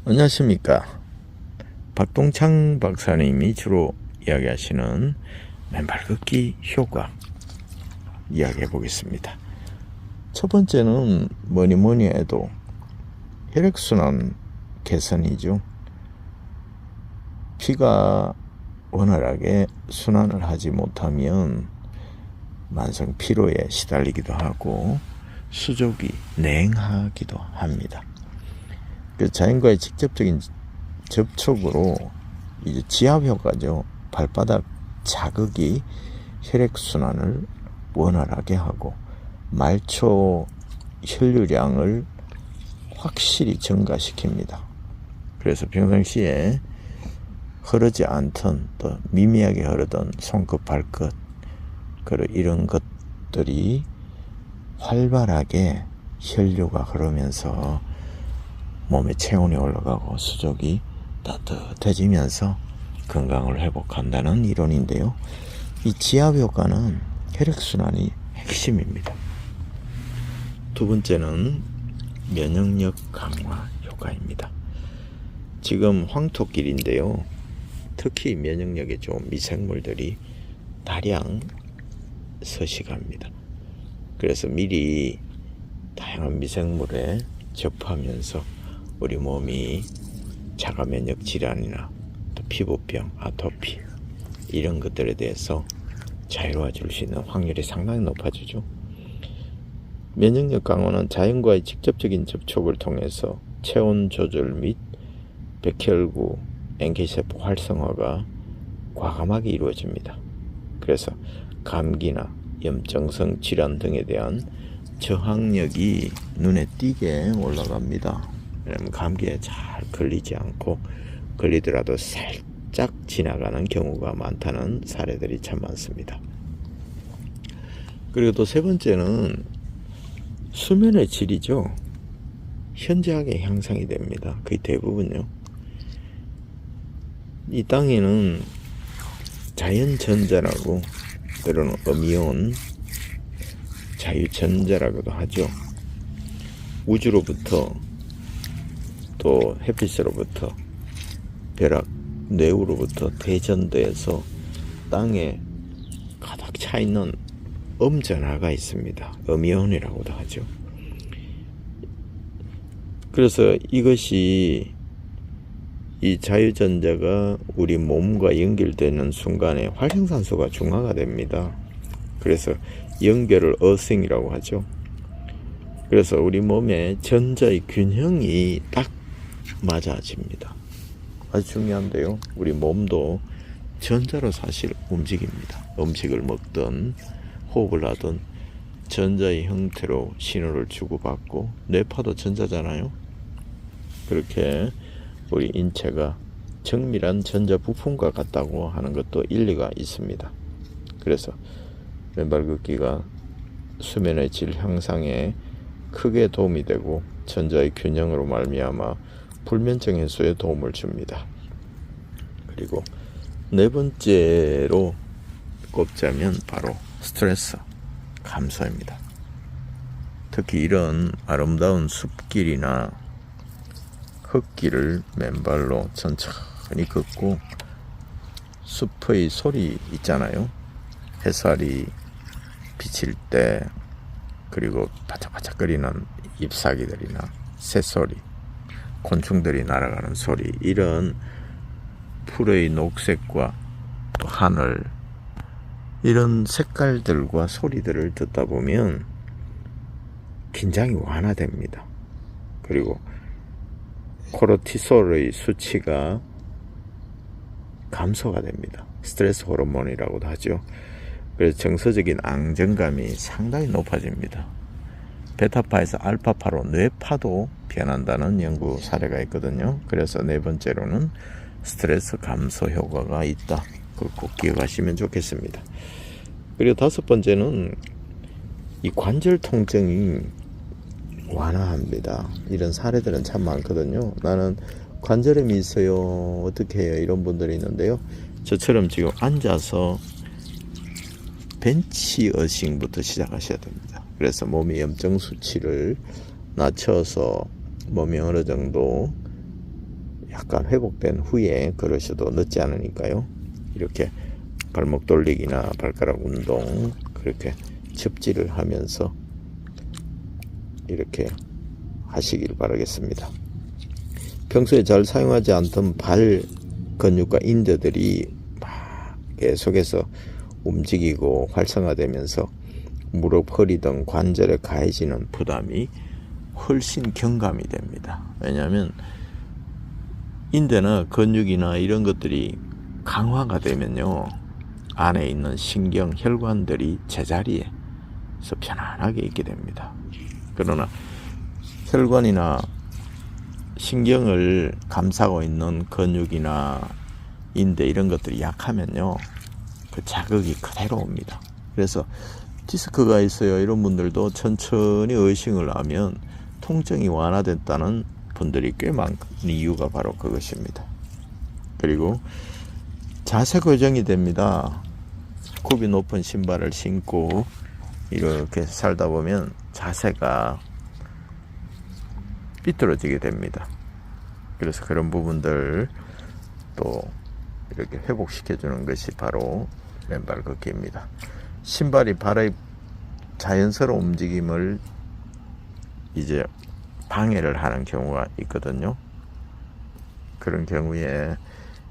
안녕하십니까. 박동창 박사님이 주로 이야기하시는 맨발 걷기 효과 이야기해 보겠습니다. 첫 번째는 뭐니 해도 혈액순환 개선이죠. 피가 원활하게 순환을 하지 못하면 만성 피로에 시달리기도 하고 수족이 냉하기도 합니다. 그 자연과의 직접적인 접촉으로 이제 지압 효과죠. 발바닥 자극이 혈액순환을 원활하게 하고 말초 혈류량을 확실히 증가시킵니다. 그래서 평상시에 흐르지 않던 또 미미하게 흐르던 손끝 발끝 이런 것들이 활발하게 혈류가 흐르면서 몸의 체온이 올라가고 수족이 따뜻해지면서 건강을 회복한다는 이론인데요. 이 지압 효과는 혈액순환이 핵심입니다. 두 번째는 면역력 강화 효과입니다. 지금 황토길인데요. 특히 면역력에 좋은 미생물들이 다량 서식합니다. 그래서 미리 다양한 미생물에 접하면서 우리 몸이 자가 면역 질환이나 또 피부병, 아토피 이런 것들에 대해서 자유로워질 수 있는 확률이 상당히 높아지죠. 면역력 강화는 자연과의 직접적인 접촉을 통해서 체온 조절 및 백혈구, NK세포 활성화가 과감하게 이루어집니다. 그래서 감기나 염증성 질환 등에 대한 저항력이 눈에 띄게 올라갑니다. 왜냐하면 감기에 잘 걸리지 않고 걸리더라도 살짝 지나가는 경우가 많다는 사례들이 참 많습니다. 그리고 또 세 번째는 수면의 질이죠. 현저하게 향상이 됩니다. 거의 대부분요. 이 땅에는 자연전자라고 때로는 음이온 자유전자라고도 하죠. 우주로부터 또 햇빛으로부터 벼락, 뇌우로부터 대전도에서 땅에 가득 차 있는 음전하가 있습니다. 음이온이라고도 하죠. 그래서 이것이 이 자유전자가 우리 몸과 연결되는 순간에 활성산소가 중화가 됩니다. 그래서 연결을 어싱이라고 하죠. 그래서 우리 몸의 전자의 균형이 딱 맞아집니다. 아주 중요한데요. 우리 몸도 전자로 사실 움직입니다. 음식을 먹든 호흡을 하든 전자의 형태로 신호를 주고받고 뇌파도 전자잖아요. 그렇게 우리 인체가 정밀한 전자 부품과 같다고 하는 것도 일리가 있습니다. 그래서 맨발 걷기가 수면의 질 향상에 크게 도움이 되고 전자의 균형으로 말미암아 불면증 해소에 도움을 줍니다. 그리고 네 번째로 꼽자면 바로 스트레스 감소입니다. 특히 이런 아름다운 숲길이나 흙길을 맨발로 천천히 걷고 숲의 소리 있잖아요. 햇살이 비칠 때 그리고 바짝바짝거리는 잎사귀들이나 새소리, 곤충들이 날아가는 소리, 이런 풀의 녹색과 또 하늘, 이런 색깔들과 소리들을 듣다 보면 긴장이 완화됩니다. 그리고 코르티솔의 수치가 감소가 됩니다. 스트레스 호르몬이라고도 하죠. 그래서 정서적인 안정감이 상당히 높아집니다. 베타파에서 알파파로 뇌파도 변한다는 연구 사례가 있거든요. 그래서 네 번째로는 스트레스 감소 효과가 있다. 그걸 꼭 기억하시면 좋겠습니다. 그리고 다섯 번째는 이 관절 통증이 완화합니다. 이런 사례들은 참 많거든요. 나는 관절염이 있어요. 어떻게 해요? 이런 분들이 있는데요. 저처럼 지금 앉아서 벤치 어싱부터 시작하셔야 됩니다. 그래서 몸의 염증 수치를 낮춰서 몸이 어느 정도 약간 회복된 후에 걸으셔도 늦지 않으니까요. 이렇게 발목 돌리기나 발가락 운동 그렇게 첩질을 하면서 이렇게 하시길 바라겠습니다. 평소에 잘 사용하지 않던 발 근육과 인대들이 막 계속해서 움직이고 활성화되면서 무릎, 허리 등 관절에 가해지는 부담이 훨씬 경감이 됩니다. 왜냐하면 인대나 근육이나 이런 것들이 강화가 되면요, 안에 있는 신경, 혈관들이 제자리에서 편안하게 있게 됩니다. 그러나 혈관이나 신경을 감싸고 있는 근육이나 인대 이런 것들이 약하면요, 그 자극이 그대로 옵니다. 그래서 디스크가 있어요 이런 분들도 천천히 의식을 하면 통증이 완화됐다는 분들이 꽤 많은 이유가 바로 그것입니다. 그리고 자세 교정이 됩니다. 굽이 높은 신발을 신고 이렇게 살다 보면 자세가 삐뚤어지게 됩니다. 그래서 그런 부분들 또 이렇게 회복시켜 주는 것이 바로 맨발 걷기입니다. 신발이 발의 자연스러운 움직임을 이제 방해를 하는 경우가 있거든요. 그런 경우에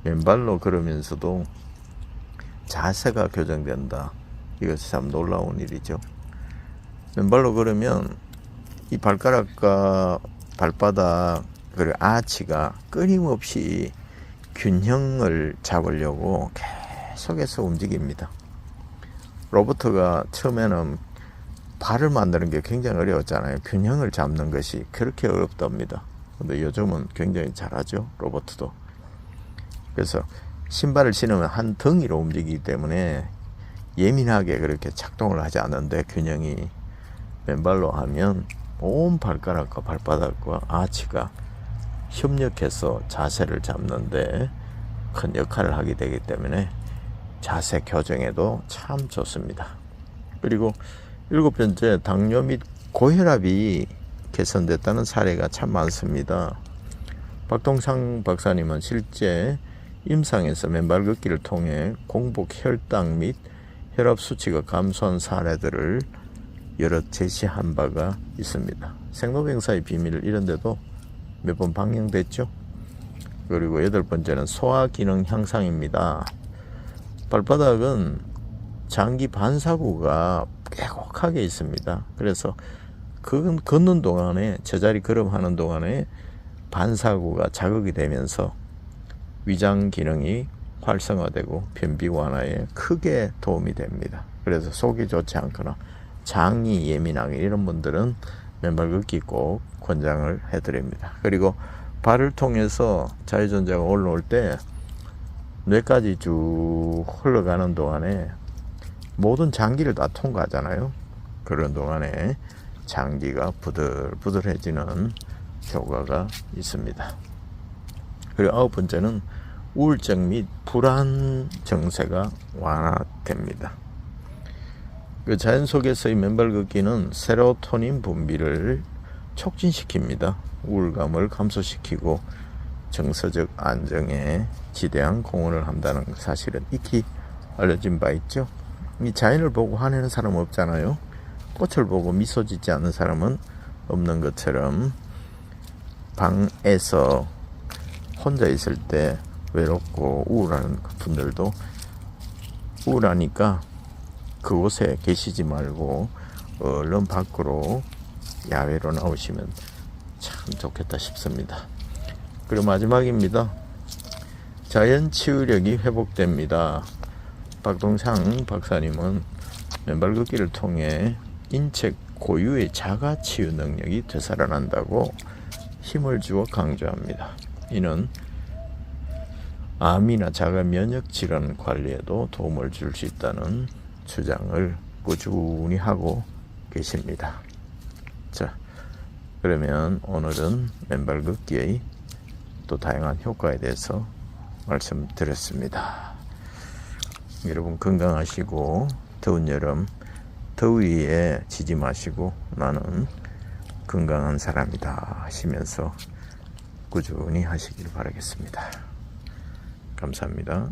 맨발로 걸으면서도 자세가 교정된다. 이것이 참 놀라운 일이죠. 맨발로 걸으면 이 발가락과 발바닥 그리고 아치가 끊임없이 균형을 잡으려고 계속해서 움직입니다. 로버트가 처음에는 발을 만드는 게 굉장히 어려웠잖아요. 균형을 잡는 것이 그렇게 어렵답니다. 근데 요즘은 굉장히 잘하죠, 로버트도. 그래서 신발을 신으면 한 덩이로 움직이기 때문에 예민하게 그렇게 작동을 하지 않는데, 균형이 맨발로 하면 온 발가락과 발바닥과 아치가 협력해서 자세를 잡는데 큰 역할을 하게 되기 때문에 자세 교정에도 참 좋습니다. 그리고 7번째, 당뇨 및 고혈압이 개선됐다는 사례가 참 많습니다. 박동상 박사님은 실제 임상에서 맨발 걷기를 통해 공복 혈당 및 혈압 수치가 감소한 사례들을 여러 제시한 바가 있습니다. 생로병사의 비밀 이런 데도 몇 번 방영됐죠. 그리고 8번째는 소화 기능 향상입니다. 발바닥은 장기 반사구가 빼곡하게 있습니다. 그래서 걷는 동안에, 제자리 걸음하는 동안에 반사구가 자극이 되면서 위장 기능이 활성화되고 변비 완화에 크게 도움이 됩니다. 그래서 속이 좋지 않거나 장이 예민하게 이런 분들은 맨발 걷기 꼭 권장을 해드립니다. 그리고 발을 통해서 자유전자가 올라올 때 뇌까지 쭉 흘러가는 동안에 모든 장기를 다 통과하잖아요. 그런 동안에 장기가 부들부들해지는 효과가 있습니다. 그리고 9번째는 우울증 및 불안 증세가 완화됩니다. 그 자연 속에서의 맨발 걷기는 세로토닌 분비를 촉진시킵니다. 우울감을 감소시키고 정서적 안정에 지대한 공헌을 한다는 사실은 익히 알려진 바 있죠. 이 자연을 보고 화내는 사람은 없잖아요. 꽃을 보고 미소 짓지 않는 사람은 없는 것처럼 방에서 혼자 있을 때 외롭고 우울한 분들도 우울하니까 그곳에 계시지 말고 얼른 밖으로 야외로 나오시면 참 좋겠다 싶습니다. 그리고 마지막입니다. 자연 치유력이 회복됩니다. 박동상 박사님은 맨발 걷기를 통해 인체 고유의 자가 치유 능력이 되살아난다고 힘을 주어 강조합니다. 이는 암이나 자가 면역 질환 관리에도 도움을 줄 수 있다는 주장을 꾸준히 하고 계십니다. 자, 그러면 오늘은 맨발 걷기의 또 다양한 효과에 대해서 말씀드렸습니다. 여러분 건강하시고 더운 여름 더위에 지지 마시고 나는 건강한 사람이다 하시면서 꾸준히 하시길 바라겠습니다. 감사합니다.